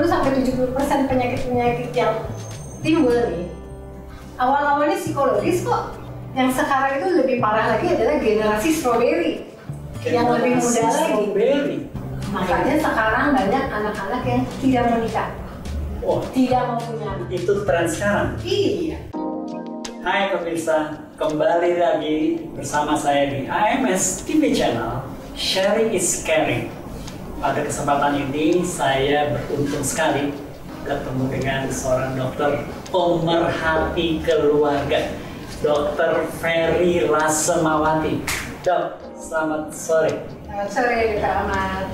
60-70% penyakit-penyakit yang timbul nih awal-awalnya psikologis kok. Yang sekarang itu lebih parah lagi adalah generasi strawberry yang lebih muda lagi. Makanya sekarang banyak anak-anak yang tidak mau nikah, tidak mau punya anak. Itu tren sekarang? Iya. Hai pemirsa, kembali lagi bersama saya di AMS TV Channel, Sharing is Caring. Pada kesempatan ini saya beruntung sekali ketemu dengan seorang dokter pemerhati keluarga, Dr. Ferry Lasemawati. Dok, selamat sore. Selamat sore, Pak Ahmad.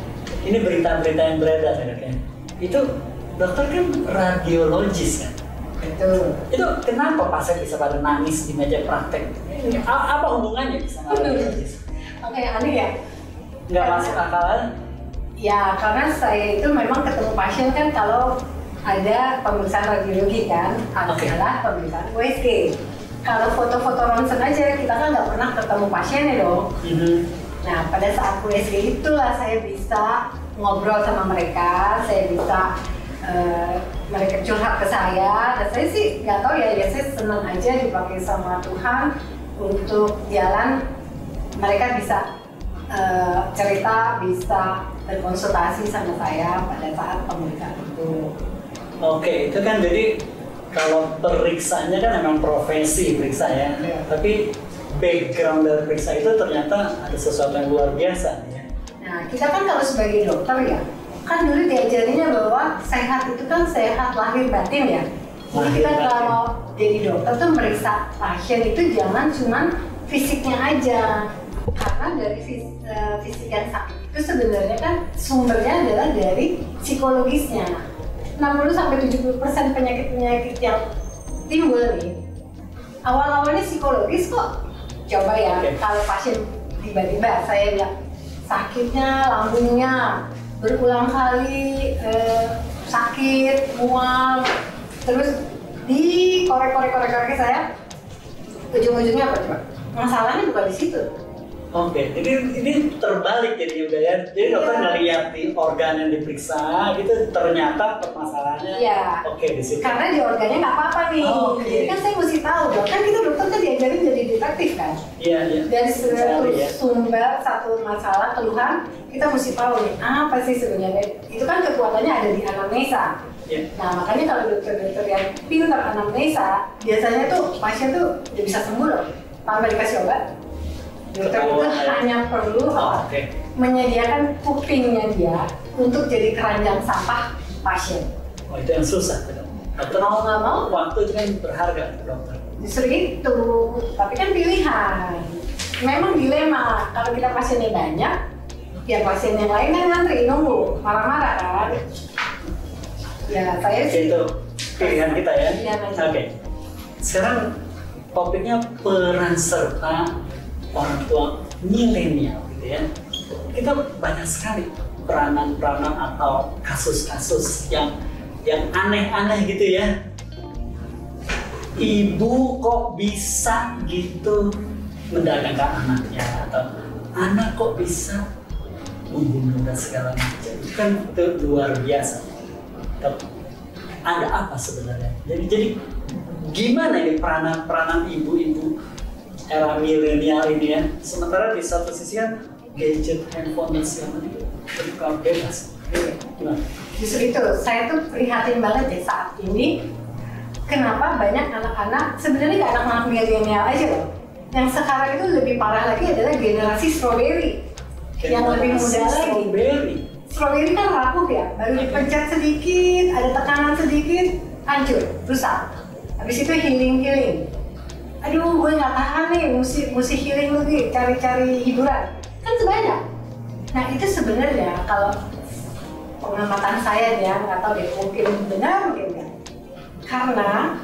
Ini berita-berita yang beredar ya, dok ya. Itu dokter kan radiologis kan? Betul. Itu kenapa pasien bisa pada nangis di meja praktek? Apa hubungannya sama radiologis? Oke, aneh ya? Nggak masuk akal? Ya, karena saya itu memang ketemu pasien kan kalau ada pemeriksaan radiologi kan, adalah pemeriksaan USG. Kalau foto-foto ronsen aja, kita kan nggak pernah ketemu pasiennya dong. Nah, pada saat USG itulah saya bisa ngobrol sama mereka, saya bisa mereka curhat ke saya, dan saya sih nggak tahu ya saya senang aja dipakai sama Tuhan untuk jalan. Mereka bisa cerita, bisa berkonsultasi sama saya pada saat pemeriksaan itu. Oke, itu kan jadi kalau periksanya kan memang profesi periksa ya, tapi background dari periksa itu ternyata ada sesuatu yang luar biasa ya. Nah, kita kan kalau sebagai dokter ya, kan dulu diajarinya bahwa sehat itu kan sehat lahir batin ya. Jadi kita kalau jadi dokter tuh meriksa pasien itu jangan cuma fisiknya aja, karena dari fisik yang sakit itu sebenarnya kan sumbernya adalah dari psikologisnya. 60-70% penyakit-penyakit yang timbul nih awal-awalnya psikologis kok. Coba ya, kalau pasien tiba-tiba saya bilang sakitnya lambungnya berulang kali sakit, mual, terus dikorek-korek saya, ujung-ujungnya apa coba? Masalahnya bukan di situ. Oke, jadi ini terbalik jadinya udah ya. Jadi dokter ngeliat di organ yang diperiksa gitu, ternyata permasalahannya di situ. Karena di organnya nggak apa-apa nih. Jadi kan saya mesti tahu dong. Kan kita dokter kan diajarin jadi detektif kan. Iya. Dari sumber satu masalah keluhan, kita mesti tahu nih apa sih sebenarnya. Itu kan kekuatannya ada di anamnesa. Nah makanya kalau dokter-dokter yang pintar anamnesa, biasanya tuh pasien tuh udah bisa sembuh loh tanpa dikasih obat. Dokter itu hanya perlu menyediakan kupingnya dia untuk jadi keranjang sampah pasien. Itu yang susah kan? Dokter mau nggak mau, waktu itu kan berharga dokter. Justru itu, tapi kan pilihan. Memang dilema, kalau kita pasiennya banyak, ya pasien yang lain kan ngantri nunggu, marah-marah kan? Ya saya sih. Itu pilihan kita ya. Oke. Sekarang topiknya peran serta orang tua milenial gitu ya. Kita banyak sekali peranan-peranan atau kasus-kasus yang aneh-aneh gitu ya. Ibu kok bisa gitu mendagangkan anaknya, atau anak kok bisa membunuh dan segala macam. Itu kan itu luar biasa. Tapi ada apa sebenarnya? Jadi gimana ini peranan ibu-ibu era milenial ini ya, sementara di satu sisi kan gadget, handphone dan segala macam terbuka bebas. Gimana? Justru itu, saya tuh prihatin banget ya saat ini. Kenapa banyak anak-anak, sebenarnya nggak anak-anak milenial aja loh, yang sekarang itu lebih parah lagi adalah generasi strawberry, yang lebih muda lagi. Strawberry kan rapuh ya, baru dipencet sedikit, ada tekanan sedikit, hancur, rusak. Habis itu healing. Aduh, gue nggak tahan nih, mesti healing lagi, cari hiburan. Kan sebanyak. Nah itu sebenarnya kalau pengamatan saya ya, nggak tahu deh, mungkin benar mungkin enggak. Karena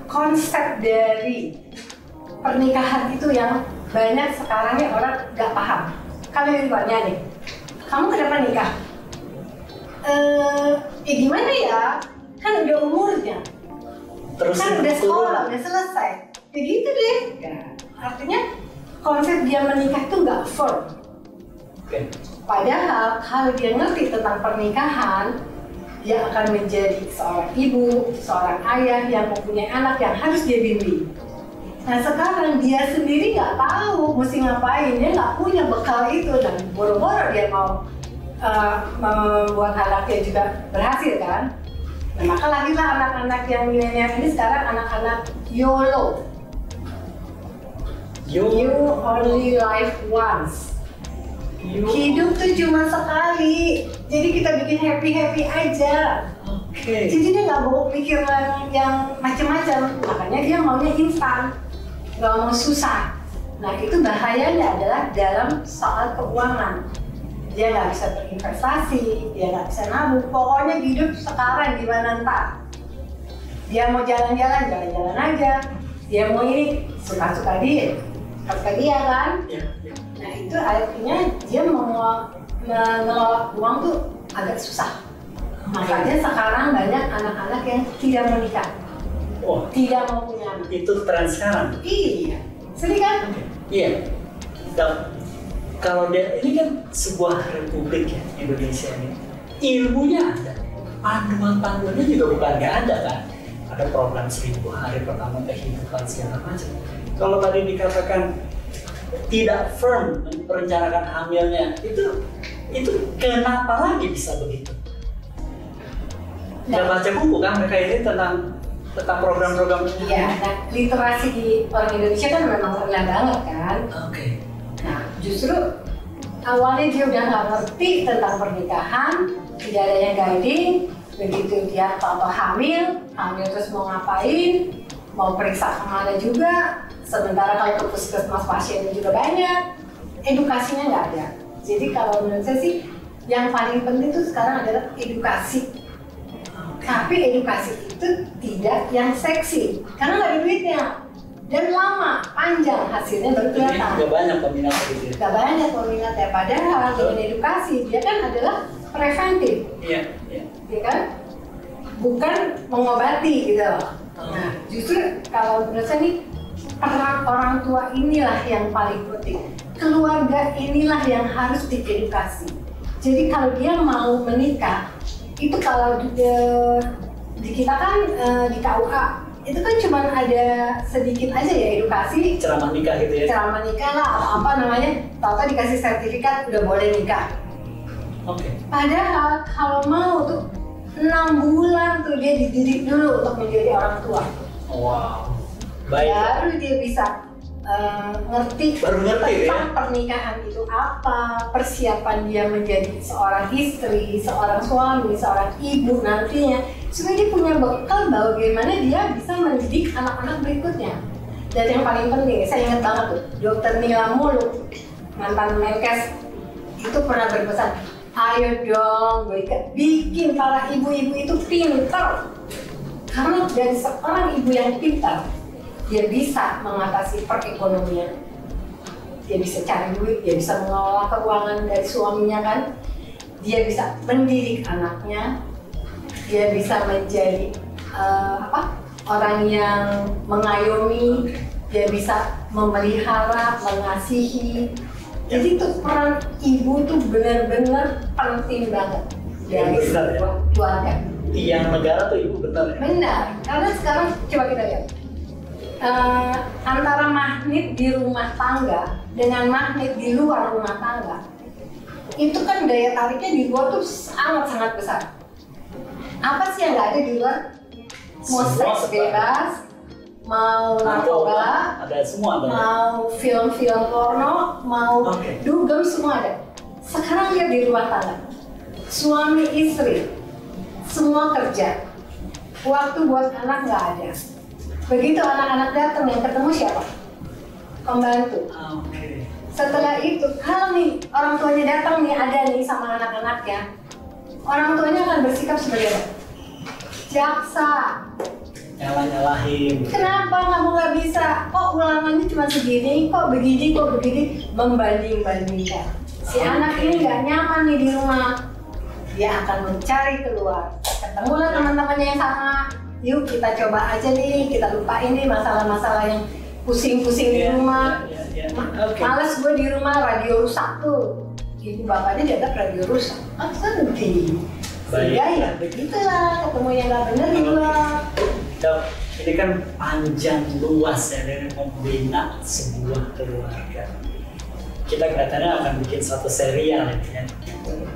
konsep dari pernikahan itu yang banyak sekarang nih orang nggak paham. Kalau ditanya nih, kamu kenapa nikah? Gimana ya? Kan udah umurnya. Terus kan udah sekolah, udah selesai. Begitu deh. Ya. Artinya konsep dia menikah itu nggak firm. Padahal kalau dia ngerti tentang pernikahan, dia akan menjadi seorang ibu, seorang ayah yang mempunyai anak yang harus dia bimbing. Nah sekarang dia sendiri nggak tahu mesti ngapain, dia nggak punya bekal itu, dan boro-boro dia mau membuat anaknya juga berhasil kan. Nah maka lahirlah anak-anak yang milenial ini sekarang anak-anak YOLO. You only live once. Hidup tuh cuma sekali, jadi kita bikin happy aja. Jadi dia nggak mau mikir yang macam-macam, makanya dia maunya instan, nggak mau susah. Nah itu bahayanya adalah dalam soal keuangan. Dia nggak bisa berinvestasi, dia nggak bisa nabung, pokoknya hidup sekarang gimana ntar. Dia mau jalan-jalan aja, dia mau ini suka-suka dia kan. Nah itu artinya dia mengelola uang tuh agak susah. Makanya sekarang banyak anak-anak yang tidak menikah, tidak mau punya anak. Itu tren sekarang? Iya, sedih kan? Iya. Kalau dia ini kan sebuah republik ya, Indonesia ini, ilmunya ada, panduannya juga bukan nggak ada kan? Ada program 1000 hari pertama kehidupan segala macam. Kalau tadi dikatakan tidak firm merencanakan hamilnya, itu kenapa lagi bisa begitu? Nggak baca buku kan mereka ini tentang program-program ini? Iya, nah literasi di orang Indonesia kan memang rendah banget kan. Nah justru awalnya dia udah nggak ngerti tentang pernikahan, tidak ada yang guiding, begitu dia apa hamil terus mau ngapain, mau periksa kemana juga, sementara kalau ke puskesmas pasiennya juga banyak, edukasinya nggak ada. Jadi kalau menurut saya sih yang paling penting itu sekarang adalah edukasi. Tapi edukasi itu tidak yang seksi, karena nggak ada duitnya dan lama, panjang hasilnya baru kelihatan. Nggak banyak peminatnya gitu. Nggak banyak peminatnya, padahal dengan edukasi dia kan adalah preventif. Iya kan? Bukan mengobati gitu. Nah, justru kalau menurut saya nih peran orang tua inilah yang paling penting. Keluarga inilah yang harus diedukasi. Jadi kalau dia mau menikah, itu kalau di kita kan di KUA itu kan cuma ada sedikit aja ya edukasi, ceramah nikah gitu ya. Ceramah nikah lah, apa namanya? Tahu-tahu dikasih sertifikat udah boleh nikah. Padahal kalau mau tuh 6 bulan tuh dia dididik dulu untuk menjadi orang tua. Wow. Baik. Baru dia bisa ngerti tentang pernikahan itu apa, persiapan dia menjadi seorang istri, seorang suami, seorang ibu nantinya, supaya dia punya bekal bagaimana dia bisa mendidik anak-anak berikutnya. Dan yang paling penting, saya ingat banget tuh, Dr. Nila Muluk, mantan Menkes, itu pernah berpesan, ayo dong bikin para ibu-ibu itu pintar, karena dari seorang ibu yang pintar dia bisa mengatasi perekonomian, dia bisa cari duit, dia bisa mengelola keuangan dari suaminya kan, dia bisa mendidik anaknya, dia bisa menjadi orang yang mengayomi, dia bisa memelihara, mengasihi. Jadi tuh peran ibu tuh benar-benar penting banget dari sebuah keluarga. Tiang negara tuh ibu benar ya? Benar, karena sekarang coba kita lihat. Antara magnet di rumah tangga dengan magnet di luar rumah tangga itu kan daya tariknya di luar tuh sangat-sangat besar. Apa sih yang nggak ada di luar? Mau seks bebas, mau narkoba, ada semua, mau film-film porno, mau dugem, semua ada. Sekarang lihat di rumah tangga, suami istri semua kerja, waktu buat anak nggak ada. Begitu anak-anak datang, yang ketemu siapa? Pembantu. Setelah itu, kalau nih orang tuanya datang nih, ada nih sama anak-anaknya, orang tuanya akan bersikap sebagai apa? Jaksa. Nyalahin. Kenapa kamu nggak bisa? Kok ulangannya cuma segini? Kok begini? Kok begini? Membanding-bandingkan. Si anak ini nggak nyaman nih di rumah. Dia akan mencari keluar. Ketemulah teman-temannya yang sama. Yuk kita coba aja nih, kita lupain nih masalah-masalah yang pusing-pusing di rumah. Males gue di rumah, radio rusak tuh. Ibu bapaknya dianggap radio rusak. Sedih. Sehingga ya begitulah ketemunya nggak bener juga. Dok, ini kan panjang luas ya dari membina sebuah keluarga. Kita kelihatannya akan bikin satu serial ya,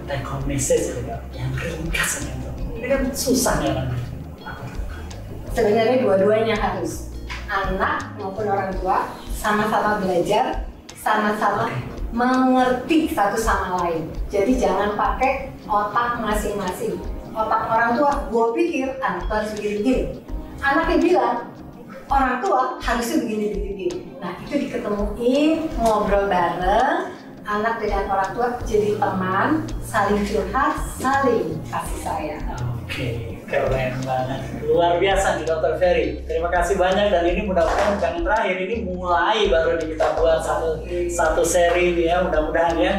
take home message ya, yang ringkas ya. Ini kan susah ya kan? Sebenarnya dua-duanya harus, anak maupun orang tua sama-sama belajar, sama-sama mengerti satu sama lain. Jadi jangan pakai otak masing-masing. Otak orang tua, gue pikir anak tua harus begini-begini. Anaknya bilang, orang tua harusnya begini-begini. Nah itu diketemuin, ngobrol bareng, anak dengan orang tua jadi teman, saling curhat, saling kasih sayang. Oke, keren banget. Luar biasa nih Dr. Ferry. Terima kasih banyak dan ini mudah-mudahan bukan yang terakhir. Ini mulai baru nih kita buat satu seri nih ya, mudah-mudahan ya.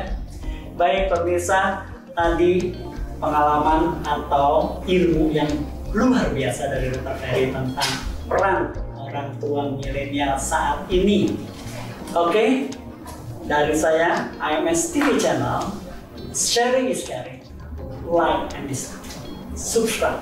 Baik pemirsa, tadi pengalaman atau ilmu yang luar biasa dari Dr. Ferry tentang peran orang tua milenial saat ini. Oke, dari saya IMS TV Channel, sharing is caring, like and subscribe.